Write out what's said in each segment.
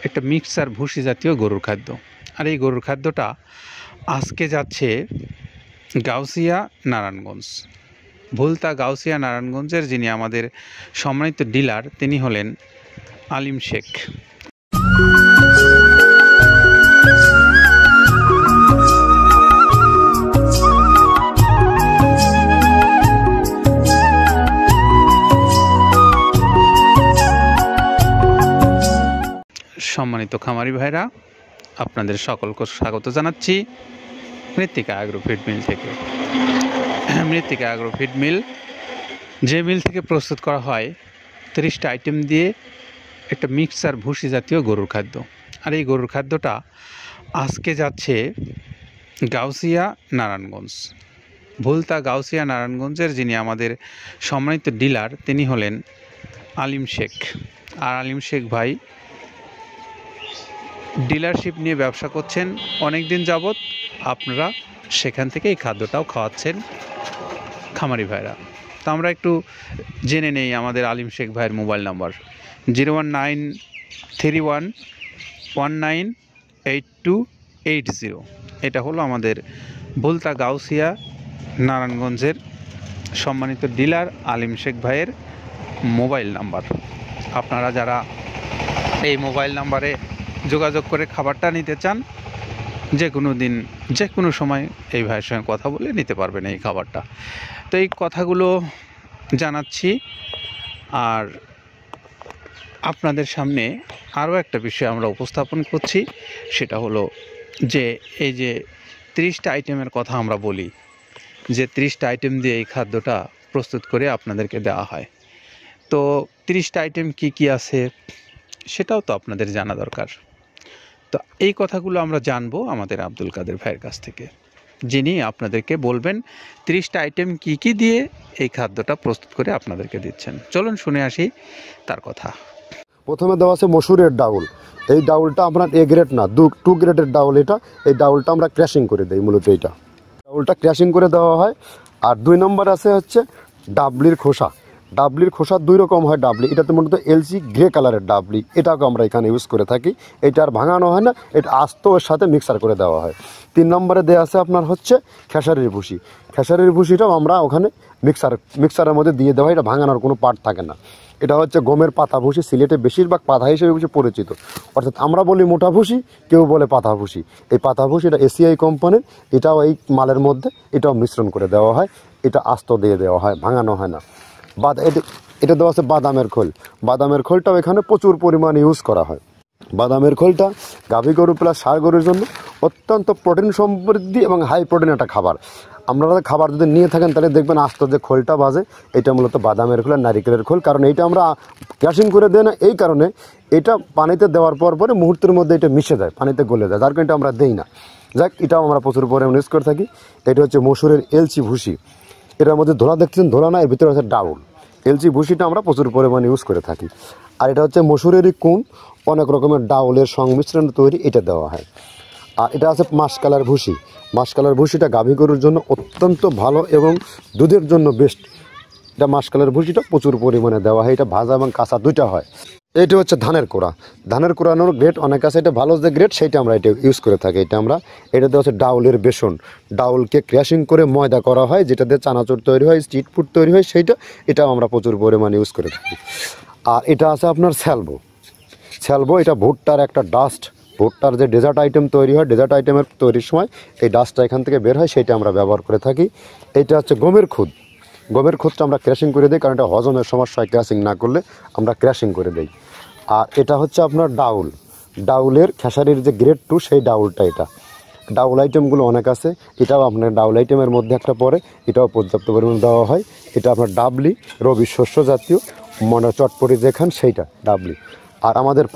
একটা মিক্সার ভুসি জাতীয় গরুর খাদ্য। আর এই গরুর খাদ্যটা আজকে যাচ্ছে গাউসিয়া নারায়ণগঞ্জ। ভুলতা গাউসিয়া নারায়ণগঞ্জের যিনি আমাদের সম্মানিত ডিলার তিনি হলেন আলিম শেখ। সম্মানিত খামারি ভাইরা, আপনাদের সকলকে স্বাগত জানাচ্ছি মৃত্তিকা অ্যাগ্রো ফিড মিল থেকে। মৃত্তিকা অ্যাগ্রো ফিড মিল, যে মিল থেকে প্রস্তুত করা হয় 30টা আইটেম দিয়ে একটা মিক্সার ভুসি জাতীয় গরুর খাদ্য। আর এই গরুর খাদ্যটা আজকে যাচ্ছে গাউসিয়া নারায়ণগঞ্জ। ভুলতা গাউসিয়া নারায়ণগঞ্জের যিনি আমাদের সম্মানিত ডিলার তিনি হলেন আলিম শেখ। আর আলিম শেখ ভাই ডিলারশিপ নিয়ে ব্যবসা করছেন অনেক দিন যাবৎ। আপনারা সেখান থেকে এই খাদ্যটাও খাওয়াচ্ছেন খামারি ভাইরা। তো আমরা একটু জেনে নেই আমাদের আলিম শেখ ভাইয়ের মোবাইল নাম্বার 01931198280। এটা হলো আমাদের ভুলতা গাউসিয়া নারায়ণগঞ্জের সম্মানিত ডিলার আলিম শেখ ভাইয়ের মোবাইল নাম্বার। আপনারা যারা এই মোবাইল নাম্বারে যোগাযোগ করে খাবারটা নিতে চান, যে কোনো দিন যে কোনো সময় এই ভাইয়ের সঙ্গে কথা বলে নিতে পারবেন এই খাবারটা। তো এই কথাগুলো জানাচ্ছি। আর আপনাদের সামনে আরও একটা বিষয় আমরা উপস্থাপন করছি, সেটা হলো যে এই যে 30টা আইটেমের কথা আমরা বলি, যে 30টা আইটেম দিয়ে এই খাদ্যটা প্রস্তুত করে আপনাদেরকে দেওয়া হয়। তো 30টা আইটেম কি কি আছে সেটাও তো আপনাদের জানা দরকার। তো এই কথাগুলো আমরা জানবো আমাদের আব্দুল কাদের ভাইয়ের কাছ থেকে, যিনি আপনাদেরকে বলবেন 30টা আইটেম কি কি দিয়ে এই খাদ্যটা প্রস্তুত করে আপনাদেরকে দিচ্ছেন। চলুন শুনে আসি তার কথা। প্রথমে দেওয়া আছে মসুরের ডাউল। এই ডাউলটা আপনার এ গ্রেড না, 2 গ্রেডের ডাউল এটা। এই ডাউলটা আমরা ক্র্যাশিং করে দিই, মূলত এইটা ডাউলটা ক্র্যাশিং করে দেওয়া হয়। আর 2 নম্বর আছে হচ্ছে ডাবলির খোসা। ডাবলির খোসা 2 রকম হয় ডাবলি, এটাতে মূলত এলসি গ্রে কালারের ডাবলি, এটাকে আমরা এখানে ইউজ করে থাকি। এটা আর ভাঙানো হয় না, এটা আস্ত ওর সাথে মিক্সার করে দেওয়া হয়। 3 নম্বরে দেওয়া আছে আপনার হচ্ছে খেসারির ভুসি। খেসারির ভুসিটাও আমরা ওখানে মিক্সারের মধ্যে দিয়ে দেওয়া হয়, এটা ভাঙানোর কোনো পার্ট থাকে না। এটা হচ্ছে গমের পাতা ভুসি, সিলেটে বেশিরভাগ পাতা হিসেবে পরিচিত। অর্থাৎ আমরা বলি মোটা ভুসি, কেউ বলে পাতা ভুসি। এই পাতা ভুসি এটা এসিআই কোম্পানির, এটাও এই মালের মধ্যে এটাও মিশ্রণ করে দেওয়া হয়। এটা আস্ত দিয়ে দেওয়া হয়, ভাঙানো হয় না। এটা দেওয়া আছে বাদামের খোল। বাদামের খোলটাও এখানে প্রচুর পরিমাণে ইউজ করা হয়। বাদামের খোলটা গাভী গরু প্লাস ষাঁড় গরুর জন্য অত্যন্ত প্রোটিন সমৃদ্ধি এবং হাই প্রোটিন একটা খাবার। আপনারা খাবার যদি নিয়ে থাকেন তাহলে দেখবেন আস্ত যে খোলটা বাজে, এটা মূলত বাদামের খোল আর নারিকেলের খোল। কারণ এইটা আমরা ক্র্যাশিং করে দেয় না, এই কারণে এটা পানিতে দেওয়ার পরে মুহূর্তের মধ্যে এটা মিশে যায়, পানিতে গলে যায়, যার কারণে এটা আমরা দেই না। যাক, এটাও আমরা প্রচুর পরিমাণে ইউজ করে থাকি। এটা হচ্ছে মসুরের এলচি ভুসি। এটার মধ্যে ধোলা দেখছেন, ধোলা না, এর ভিতরে আছে ডাউল। এলচি ভুসিটা আমরা প্রচুর পরিমাণে ইউজ করে থাকি। আর এটা হচ্ছে মসুরেরই কুন, অনেক রকমের ডাউলের সংমিশ্রণ তৈরি, এটা দেওয়া হয়। আর এটা আছে মাসকালার ভুসি। মাসকালার ভুসিটা গাভী গরুর জন্য অত্যন্ত ভালো এবং দুধের জন্য বেস্ট। এটা মাসকালার ভুসিটা প্রচুর পরিমাণে দেওয়া হয়, এটা ভাজা এবং কাঁচা দুইটা হয়। এটা হচ্ছে ধানের কোড়া। ধানের কোড়ানোর গ্রেড অনেক আছে, এটা ভালো যে গ্রেড সেইটা আমরা এটা ইউজ করে থাকি। এটা দেওয়া হচ্ছে ডাউলের বেসন। ডাউলকে ক্র্যাশিং করে ময়দা করা হয়, যেটা দিয়ে চানাচুর তৈরি হয়, স্ট্রিট ফুড তৈরি হয়, এটাও আমরা প্রচুর পরিমাণে ইউজ করে থাকি। আর এটা আছে আপনার স্যালবো। এটা ভুট্টার একটা ডাস্ট। ভুট্টার যে ডেজার্ট আইটেম তৈরি হয়, ডেজার্ট আইটেমের তৈরির সময় এই ডাস্টটা এখান থেকে বের হয়, সেটা আমরা ব্যবহার করে থাকি। এটা হচ্ছে গমের খুদ। গমের খুদটা আমরা ক্র্যাশিং করে দিই, কারণ এটা হজমের সমস্যা হয়, ক্র্যাশিং না করলে আমরা ক্র্যাশিং করে দিই। আর এটা হচ্ছে আপনার ডাউলের খেসারির যে গ্রেড 2 সেই ডাউলটা। এটা ডাউল আইটেমগুলো অনেক আছে, এটাও আপনার ডাউল আইটেমের মধ্যে একটা পড়ে, এটাও পর্যাপ্ত পরিমাণে দেওয়া হয়। এটা আপনার ডাবলি, রবি শস্য জাতীয়, মনে চটপটি যেখান সেইটা ডাবলি। আর আমাদের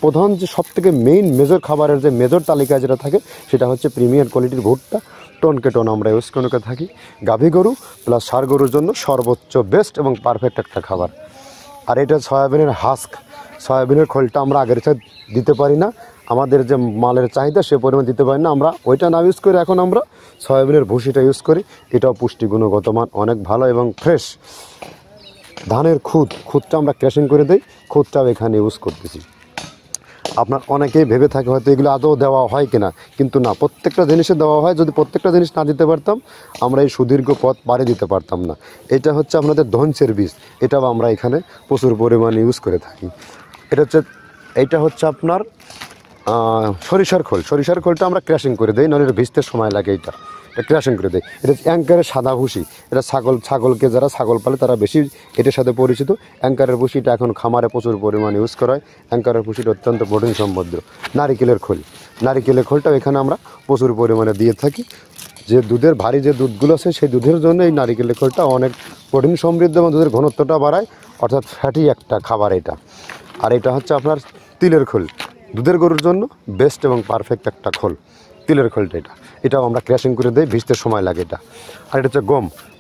প্রধান যে সবথেকে মেইন মেজর খাবারের যে মেজর তালিকায় যেটা থাকে, সেটা হচ্ছে প্রিমিয়ার কোয়ালিটির ভুট্টা। টনকে টন আমরা ইউজ করে থাকি। গাভী গরু প্লাস ষাঁড় গরুর জন্য সর্বোচ্চ বেস্ট এবং পারফেক্ট একটা খাবার। আর এটা সয়াবিনের হাস্ক। সয়াবিনের খোলটা আমরা আগের সাথে দিতে পারি না, আমাদের যে মালের চাহিদা সে পরিমাণ দিতে পারি না, আমরা ওইটা না ইউজ করে এখন আমরা সয়াবিনের ভুসিটা ইউজ করি। এটাও পুষ্টি গুণগত মান অনেক ভালো এবং ফ্রেশ। ধানের খুদটা আমরা ক্র্যাশিং করে দিই, খুদটাও এখানে ইউজ করতেছি। আপনার অনেকেই ভেবে থাকে হয়তো এগুলো আদৌ দেওয়া হয় কিনা, কিন্তু না, প্রত্যেকটা জিনিসে দেওয়া হয়। যদি প্রত্যেকটা জিনিস না দিতে পারতাম আমরা এই সুদীর্ঘ পথ পাড়ি দিতে পারতাম না। এটা হচ্ছে আপনাদের ধনচের বীজ, এটাও আমরা এখানে প্রচুর পরিমাণে ইউজ করে থাকি। এইটা হচ্ছে আপনার সরিষার খোল। সরিষার খোলটা আমরা ক্র্যাশিং করে দিই, নাহলে এটা ভিজতে সময় লাগে। এটা ক্র্যাশিং করে দেয়। এটা অ্যাঙ্কারের সাদা ভুসি। এটা ছাগলকে যারা ছাগল পালে তারা বেশি এটার সাথে পরিচিত। অ্যাঙ্কারের ভুসিটা এখন খামারে প্রচুর পরিমাণে ইউজ করা হয়। অ্যাঙ্কারের ভুসিটা অত্যন্ত প্রোটিন সমৃদ্ধ। নারিকেলের খোলটাও এখানে আমরা প্রচুর পরিমাণে দিয়ে থাকি। যে দুধের ভারী যে দুধগুলো আছে সেই দুধের জন্য এই নারিকেলের খোলটা অনেক প্রোটিন সমৃদ্ধ এবং দুধের ঘনত্বটা বাড়ায়, অর্থাৎ ফ্যাটি একটা খাবার এটা। আর এটা হচ্ছে আপনার তিলের খোল, দুধের গরুর জন্য বেস্ট এবং পারফেক্ট একটা খোল, তিলের খোলটা। এটাও আমরা ক্র্যাশিং করে দিই, ভিজতে সময় লাগে এটা। আর এটা হচ্ছে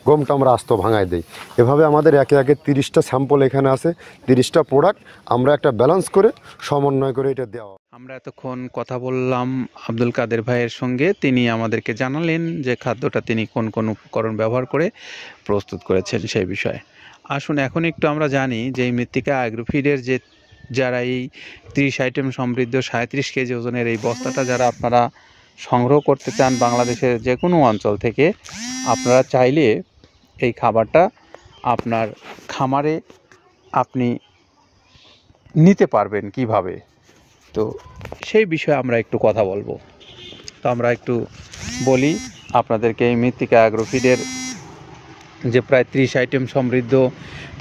গমটা আমরা আস্ত ভাঙায় দিই। এভাবে আমাদের একে একে 30টা স্যাম্পল এখানে আছে, 30টা প্রোডাক্ট আমরা একটা ব্যালেন্স করে সমন্বয় করে এটা দেওয়া। আমরা এতক্ষণ কথা বললাম আব্দুল কাদের ভাইয়ের সঙ্গে। তিনি আমাদেরকে জানালেন যে খাদ্যটা তিনি কোন কোন উপকরণ ব্যবহার করে প্রস্তুত করেছেন সেই বিষয়ে। আসুন এখন একটু আমরা জানি যে এই মৃত্তিকা অ্যাগ্রোফিডের যে যারা এই 30 আইটেম সমৃদ্ধ 37 কেজি ওজনের এই বস্তাটা যারা আপনারা সংগ্রহ করতে চান বাংলাদেশের যে কোনো অঞ্চল থেকে, আপনারা চাইলে এই খাবারটা আপনার খামারে আপনি নিতে পারবেন কিভাবে, তো সেই বিষয়ে আমরা একটু কথা বলবো। তো আমরা একটু বলি আপনাদেরকে এই মৃত্তিকা অ্যাগ্রোফিডের যে প্রায় 30 আইটেম সমৃদ্ধ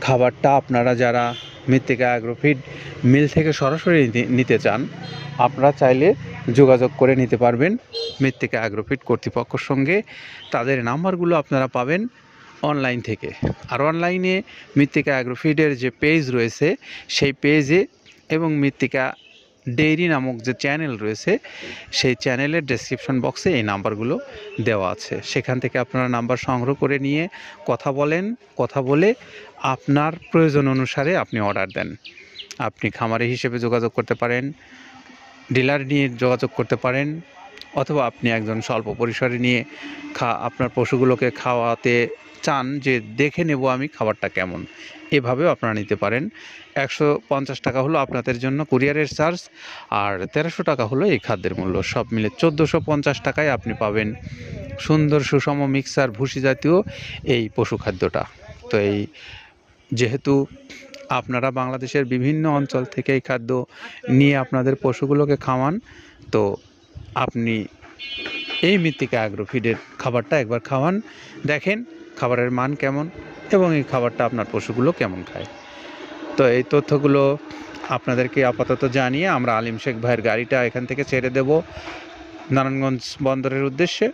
খাবারটা আপনারা যারা মৃত্তিকা অ্যাগ্রোফিড মিল থেকে সরাসরি নিতে চান, আপনারা চাইলে যোগাযোগ করে নিতে পারবেন মৃত্তিকা অ্যাগ্রোফিড কর্তৃপক্ষের সঙ্গে। তাদের নাম্বারগুলো আপনারা পাবেন অনলাইন থেকে। আর অনলাইনে মৃত্তিকা অ্যাগ্রোফিডের যে পেজ রয়েছে সেই পেজে এবং মৃত্তিকা ডেইরি নামক যে চ্যানেল রয়েছে সেই চ্যানেলের ডেসক্রিপশন বক্সে এই নাম্বারগুলো দেওয়া আছে। সেখান থেকে আপনারা নাম্বার সংগ্রহ করে নিয়ে কথা বলে আপনার প্রয়োজন অনুসারে আপনি অর্ডার দেন। আপনি খামারি হিসেবে যোগাযোগ করতে পারেন, ডিলার নিয়ে যোগাযোগ করতে পারেন, অথবা আপনি একজন স্বল্প পরিসরে নিয়ে আপনার পশুগুলোকে খাওয়াতে চান যে দেখে নেব আমি খাবারটা কেমন, এভাবেও আপনারা নিতে পারেন। 150 টাকা হলো আপনাদের জন্য কুরিয়ারের চার্জ, আর 1300 টাকা হলো এই খাদ্যের মূল্য। সব মিলে 1450 টাকায় আপনি পাবেন সুন্দর সুষম মিক্সার ভুসি জাতীয় এই পশু খাদ্যটা। তো এই যেহেতু আপনারা বাংলাদেশের বিভিন্ন অঞ্চল থেকে এই খাদ্য নিয়ে আপনাদের পশুগুলোকে খাওয়ান, তো আপনি এই মৃত্তিকা অ্যাগ্রোফিডের খাবারটা একবার খাওয়ান, দেখেন খাবারের মান কেমন এবং এই খাবারটা আপনার পশুগুলো কেমন খায়। তো এই তথ্যগুলো আপনাদেরকে আপাতত জানিয়ে আমরা আলিম শেখ ভাইয়ের গাড়িটা এখান থেকে ছেড়ে দেব নারায়ণগঞ্জ বন্দরের উদ্দেশ্যে।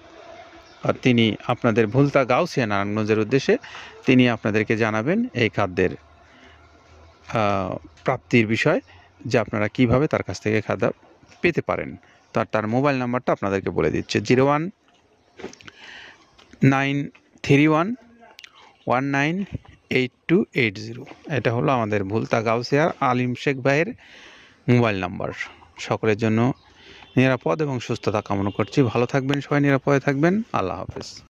আর তিনি আপনাদের ভুলতা গাউসিয়া নারায়ণগঞ্জের উদ্দেশ্যে তিনি আপনাদেরকে জানাবেন এই খাদ্যের প্রাপ্তির বিষয়, যে আপনারা কিভাবে তার কাছ থেকে খাদ্য পেতে পারেন। তার মোবাইল নাম্বারটা আপনাদেরকে বলে দিচ্ছে 01931198280। এটা হলো আমাদের ভুলতা গাউসিয়ার আলিম শেখ ভাইয়ের মোবাইল নাম্বার। সকলের জন্য নিরাপদ এবং সুস্থতা কামনা করছি। ভালো থাকবেন সবাই, নিরাপদে থাকবেন। আল্লাহ হাফেজ।